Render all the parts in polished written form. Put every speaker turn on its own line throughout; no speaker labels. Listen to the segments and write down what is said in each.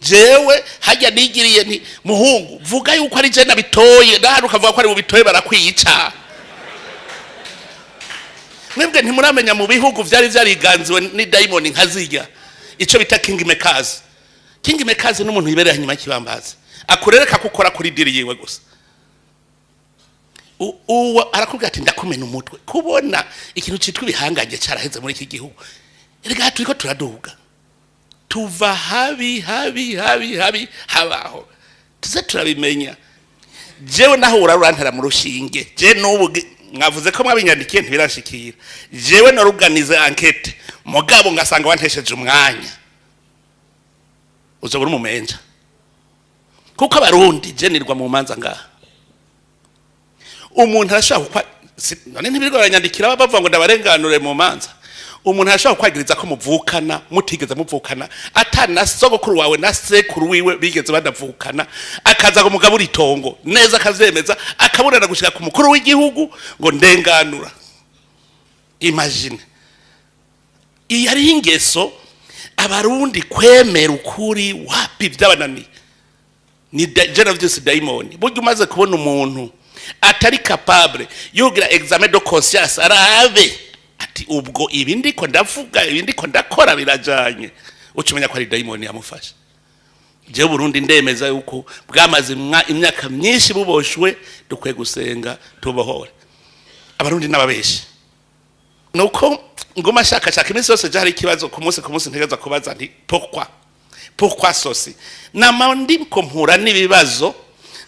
jewe hajya nigiriye nti muhungu vuga yuko ari je nabitoye ndahari ukavuga ko ari bubitoye barakwica. Mwebwe ntimuramenya mu bihugu vyari vyariganziwe ni diamond nkazirya ico bita king makers. King makers n'umuntu yibereye hanyuma kibambaza akurereka gukora kuri diri yiwe gusa. Uwo arakubwira ati ndakumena umutwe kubona ikintu citwa ibihangange caraheze muri iki gihugu. Erega turiko turaduga tuva habi habaho tuze turabimenya. Jewe naho urarantera mu rushinge je n'ubu mwavuze ko mwabinyandikiye ntibirashikira. Jewe naruganize enquête mugabo ngasanga wantesheje umwanya uzobura umumenja kuko abarundi je nirwa mu manza ngaha umuntu arashaka none ntibirwa baranyandikira bavuga ngo ndabarenganure mu manza. Umuntu arashaka kwagiriza ko muvukana mutigeze muvukana atana sogokuru wawe na sekuru wiwe bigeze badavukana akaza ngo mugabura itongo neza akazemeza akaburana gushika ku mukuru w'igihugu ngo ndenganura. Imagine iyi ari ingeso abarundi kwemera ukuri wapi vyabanani ni general just diamond. Buryo umaze kubona umuntu atari capable yogira examen de conscience arabe ati ubwo ibi ndiko ndavuga ibi ndiko ndakora birajanye ucumenya ko ari diamond yamufasha. Je Burundi ndemeza yuko bwamaze imyaka myinshi buboshwe dukwiye gusenga tubohore abarundi n'ababeshi. Nuko ngoma shaka iminsi yose jari ikibazo ku munsi ntegeza kubaza nti pourquoi sosi namandi kompura n'ibibazo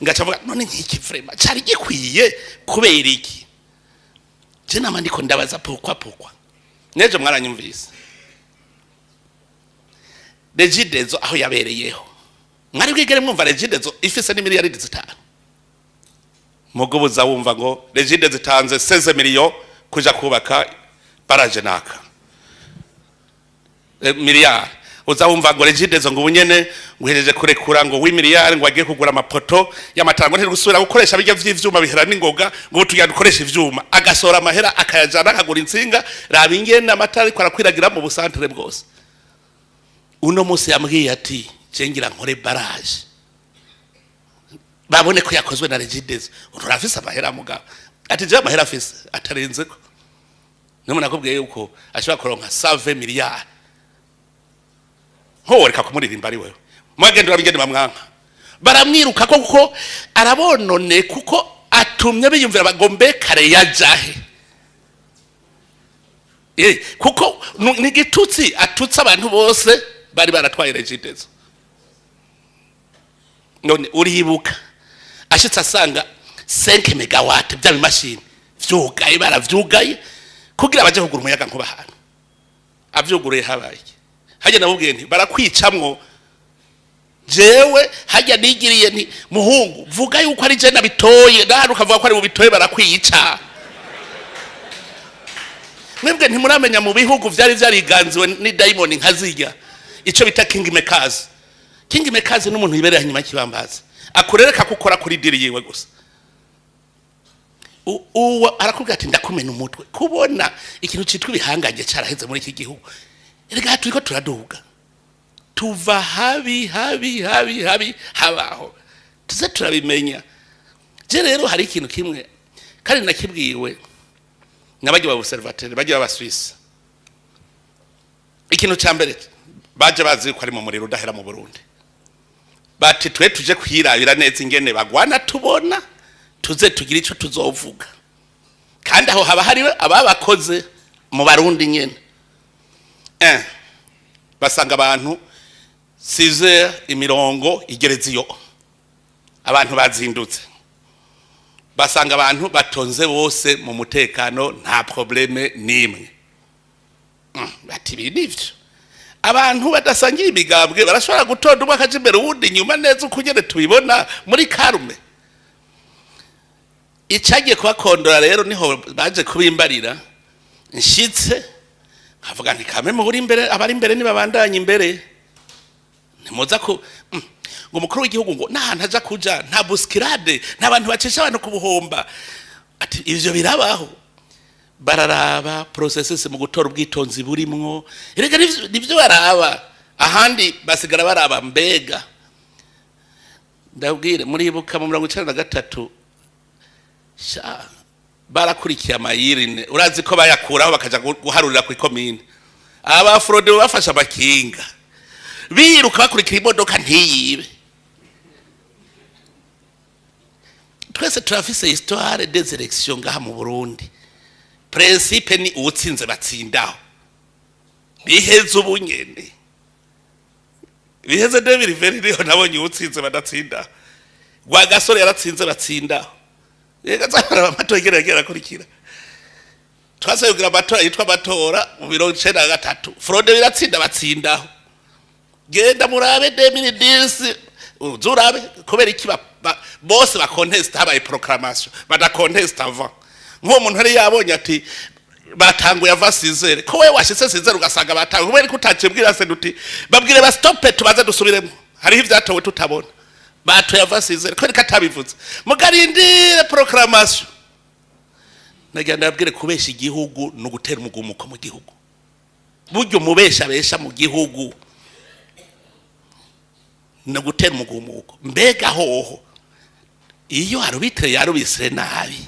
ngacavuga none nk'iki frema cari gikwiye kubera iki. Je namandi ko ndabaza pourquoi nejo mwaranyumvise Regidezo aho yabereyeho mwari bwigere mwumva Regidezo ifise ni miliyari 5 mugoboza wumva ngo Regidezo tanze 16 millions kuja kubaka baraje naka miliyari uzawumva ngo Regidezo ngo bunyene nguhereje kurekura ngo w'imiliyari ngo agiye kugura amapoto y'amatango ntiri gusubira gukoresha bijya vy'ivyuma bihera n'ingoga ngo tugiye dukoresha ivyuma agasora amahera akayajana akagura insinga rabingene amatari ko arakwiragira mu busantere bwose. Uno musi yambwiye ati cengira nkore barage babone ko yakozwe na Regidezo urafise amahera mugabo ati je amahera afise atarenze ko none nakubwiye yuko ashobora kuronka 20 miliyari ho reka kumuririmba ari wewe mwagendera bigende bamwanka baramwiruka kuko arabonone kuko atumye biyumvira bagombe kare yajahe kuko nigitutsi atutsa abantu bose bari baratwaye Regidezo. None uribuka ashitse asanga 5 megawatt bya bimashini vyugaye baravyugaye kugira baje kugura umuyaga nkuba hano avyuguruye habaye hajya nabubwiye nti barakwicamwo. Jewe hajya nigiriye nti muhungu vuga yuko ari je nabitoye ndahari ukavuga ko ari bubitoye barakwica. Mwebwe ntimuramenya mu bihugu vyari vyariganziwe ni diamond nkazirya ico bita king makers. King makers n'umuntu yibereye hanyuma kibambaza akurereka gukora kuri diri yiwe gusa. Uwo arakubwira ati ndakumena umutwe kubona ikintu citwa ibihangange caraheze muri iki gihugu. Erega turiko turaduga tuva habi habaho tuze turabimenya. Je rero hari ikintu kimwe kandi nakibwiwe nabajye ba observateur bajye ba Swiss. Ikintu cyambere baje bazi ko ari mu muriro udahera mu Burundi bati tuje kwirabira neza ingene bagwana tubona tuze tugira ico tuzovuga kandi aho haba hari ababakoze mu Barundi nyene. Basanga abantu 6 imirongo igereziyo abantu bazindutse basanga abantu batonze bose mu mutekano nta probleme nimwe. Bati binivyo abantu badasangiye imigambwe barashobora gutonda umwe akaje imbere wundi nyuma neza ukugere tubibona muri karume. Icagiye kubakondora rero niho baje kubimbarira nshitse havuga nti kame mu buri imbere abari imbere ni babandanye imbere ntimuza ko ngo mukuru w'igihugu ngo nahantu aja kuja nta buskirade n'abantu bacesha abantu kubuhomba ati ivyo birabaho. Bararaba processes mu gutora ubwitonzi burimwo erega nivyo baraba ahandi basigara baraba mbega ndabwire muribuka mu 1993 sha barakurikiye amayirine urazi ko bayakuraho bakaja guharurira ku ikomine aba fraude bafasha abakinga biruka bakurikira imodoka ntiyibe twese turafise histoire des élections ngaha mu Burundi principe ni utsinze batsindaho biheze ubunyene biheze David Veririho nabonye utsinze badatsinda gwa gasore yaratsinze batsindaho yega zara amatora yagera kurikira twasayugira amatora yitwa amatora mu 1993 fraude biratsinda batsindaho genda murabe 2010 uzurabe kubera iki bose ba contest habaye proclamation bada contest avant nko umuntu ari yabonye ati batanguye ava sizere ko we washitse sizere ugasanga batanguye kubera ko utacibwira se duti babwire ba stop tubaze dusubiremo hari ivyatowe tutabona batoye ava sizere ko rikatabivuze mugarindire proclamation nagenda babwire kubesha igihugu no gutera umugumuko mu gihugu buryo mubesha besha mu gihugu no gutera umugumuko mbega hoho iyo arubitire yarubisire nabi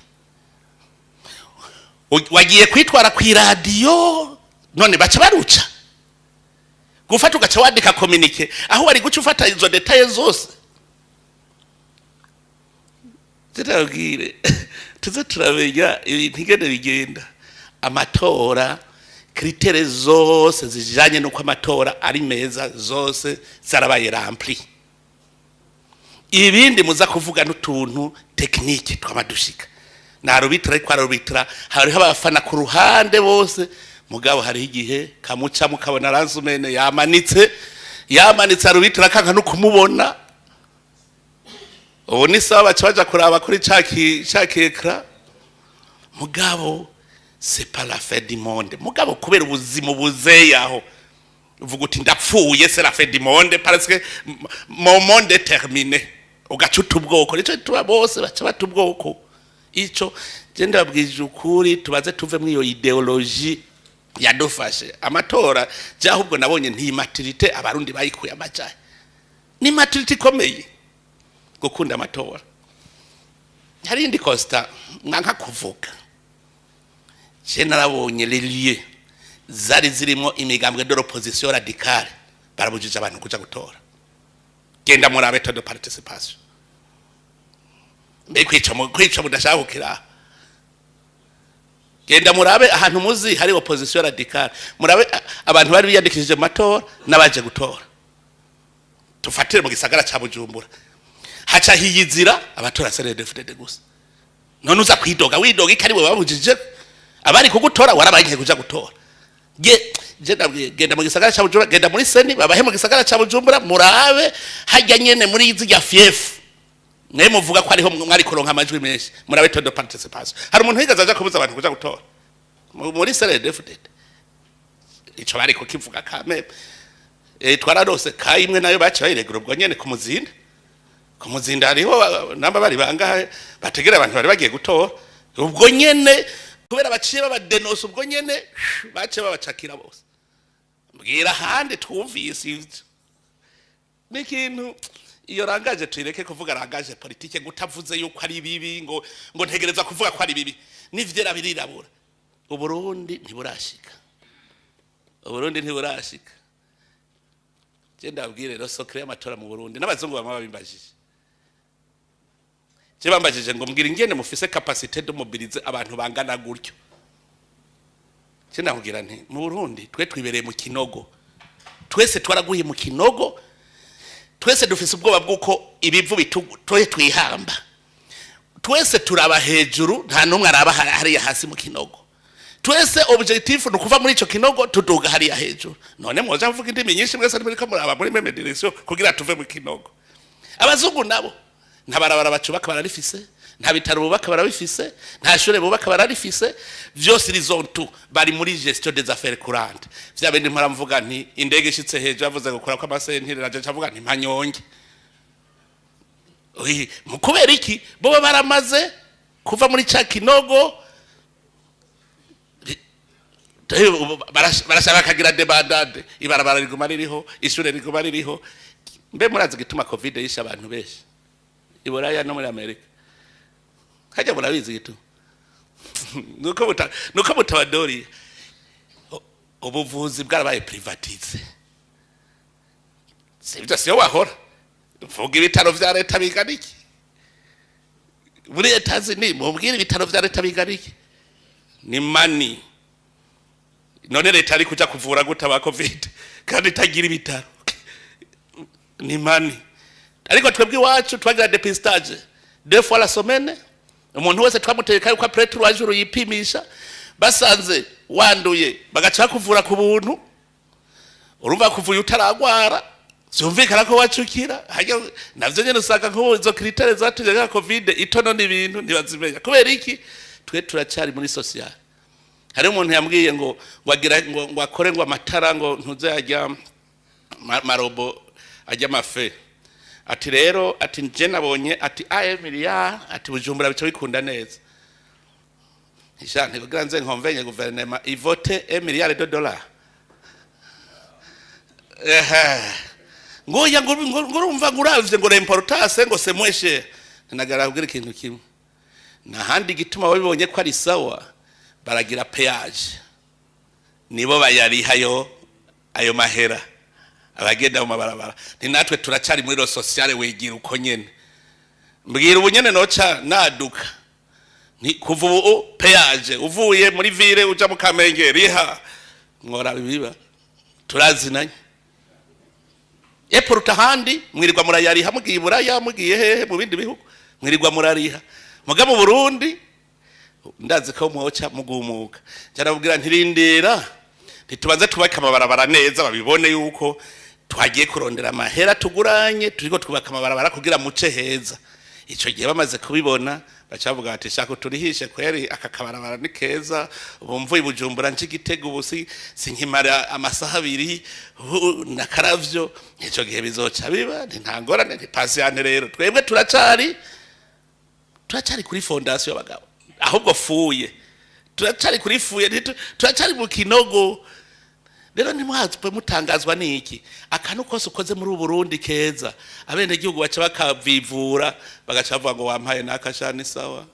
wagiye kwitwara ku radio none baca baruca gufata ugaca wandika communique aho wari guca ufata izo details zose zirabwire tuze turabenya ibintu igende bigenda amatora kritere zose zijanye nuko amatora ari meza zose zarabaye rempli ibindi muza kuvuga n'utuntu technique twamadushika narubitira ko arubitira hariho abafana ku ruhande bose mugabo hari igihe kamuca mukabona razumene yamanitse arubitira kanka no kumubona ubu ni sawa baca kuraba kuri caki ekra mugabo c'est pas la fin du monde mugabo kubera ubuzima buzeye aho uvuga uti ndapfuye c'est la fin du monde parce que mon monde est terminé ugacuta ubwoko nico tuba bose baca batubwoko ico je ndababwije ukuri tubaze tuve muri iyo ideologie yadufashe amatora cyahubwo nabonye nti maturité abarundi bayikuye amajaye ni maturité komeye gukunda amatora hari indi Costa nkanka kuvuga je narabonye les lieux zari zirimo imigambwe de l'opposition radicale barabujije abantu kuja gutora genda murabe to de participation kwica mudashakukira genda murabe ahantu muzi hari opposition radicale murabe abantu bari biyandikishije amatora nabaje gutora tufatire mu gisagara ca Bujumbura haca hiyizira abatora CNDD-FDD gusa none uza kwidoga widoga ikari we babujije abari kugutora warabaye kuja gutora genda mu gisagara ca Bujumbura genda muri seni babahe mu gisagara ca Bujumbura murabe hajya nyene muri izi ya fief ne muvuga ko ariho mwari kuronka amajwi menshi murabe to de participation hari umuntu higaza aja kubuza abantu kuja gutora muri CNDD-FDD ico bari ko kivuga kame twararose kayimwe nayo baca bayiregura ubwo nyene ku muzinda hariho namba bari bangahe bategera abantu bari bagiye gutora ubwo nyene kubera baciye babadenose ubwo nyene bace babacakira bose mbwira hande twumvise ivyo n'ikintu iyo rangaje tuyireke kuvuga rangaje politike gutavuze yuko ari bibi ngo ntegereza kuvuga ko ari bibi n'ivyera birirabura Uburundi ntiburashika je ndabwire rero sokre y'amatora mu Burundi n'abazungu bamwe babimbajije je bambajije ngo mbwira ingene mufise capacité de mobiliser abantu bangana gutyo je ndakubwira nti mu Burundi twe twibereye mu kinogo twese twaraguye mu kinogo twese dufise ubwoba bwuko ibivu bitugu twihamba twese turaba hejuru nta numwe araba hariya hasi mu kinogo twese objectif nukuva muri ico kinogo tuduga hariya hejuru none mwoja mvuga indimi nyinshi mwese muri ko muraba muri meme direction kugira tuve mu kinogo abazungu nabo ntabarabara bacubaka bararifise nta bitaro bubaka barabifise nta shure bubaka bararifise vyose rizontu bari muri gestion des affaires courantes vyabende mpara mvuga nti indege ishitse hejuru avuze gukora kwa masentire naje cavuga nti mpanyonge mukubera iki bo baramaze kuva muri ca kinogo barashaka kagira debandade ibarabara riguma ririho ishure riguma ririho mbe murazi gituma covid yisha abantu benshi iburaya no muri Amerika hajya murabizi gitu nuko mutabadori ubuvuzi bwarabaye privatize sivyo siyo wahora vuga ibitaro vya leta biganiki muri etazini mubwira ibitaro vya leta biganiki ni mani none leta ari kuja kuvura gute aba covid kandi tagira ibitaro ni mani ariko twebwe iwacu twagira depistage 2 fois la semaine umuntu wese twamuteka yuko pretre wajuru yipimisha basanze wanduye bagaca kuvura ku buntu urumva kuvuye utaragwara byumvikana ko wacukira hajya navyo nyene usanga nko izo critères zatuje nka covid itono n'ibintu ntibazimenya kubera iki twe turacyari muri social hari umuntu yambwiye ngo wagira ngo akore ngo amatara ngo ntuze ajya marobo ajya mafe ati rero ati nje nabonye ati Emilia ati Bujumbura bico bikunda neza ishante kugira nze nkomvenye guverinoma ivote $1 ngo ya ngurumva nguravye ngo l'importance ngo semweshe nagara kugira ikintu kimwe nahandi gituma babibonye ko ari sawa baragira peage nibo bayarihayo ayo mahera abagenda mu mabarabara ni natwe turacari muri ro sociale wegira uko nyene mbwira ubunyene noca naduka ni kuva peage uvuye muri ville uja mu Kamenge riha ngora biba turazinanye eporuta handi mwirirwa murayariha mugiye buraya mugiye hehe mu bindi bihugu mwirirwa murariha muga mu Burundi ndazi ko mwoca mugumuka cyarabwira ntirindira ntitubanze tubaka amabarabara neza babibone yuko twagiye kurondera amahera tuguranye turiko twubaka amabarabara kugira muce heza ico gihe bamaze kubibona bacavuga ati shaka turihishe kweri akakabarabara ni keza ubumvuye Bujumbura nshigitego ubusi sinkimara amasaha 2 nakaravyo ico gihe bizoca biba ntangorane ntipasiane rero twebwe turacari kuri fondation y'abagabo ahubwo fuye turacari kuri fuye turacari mu kinogo rero nimwazwe mutangazwa niki akanu kose ukoze muri Burundi keza abene gihugu baca bakavivura bagaca bavuga ngo wampaye nakashani sawa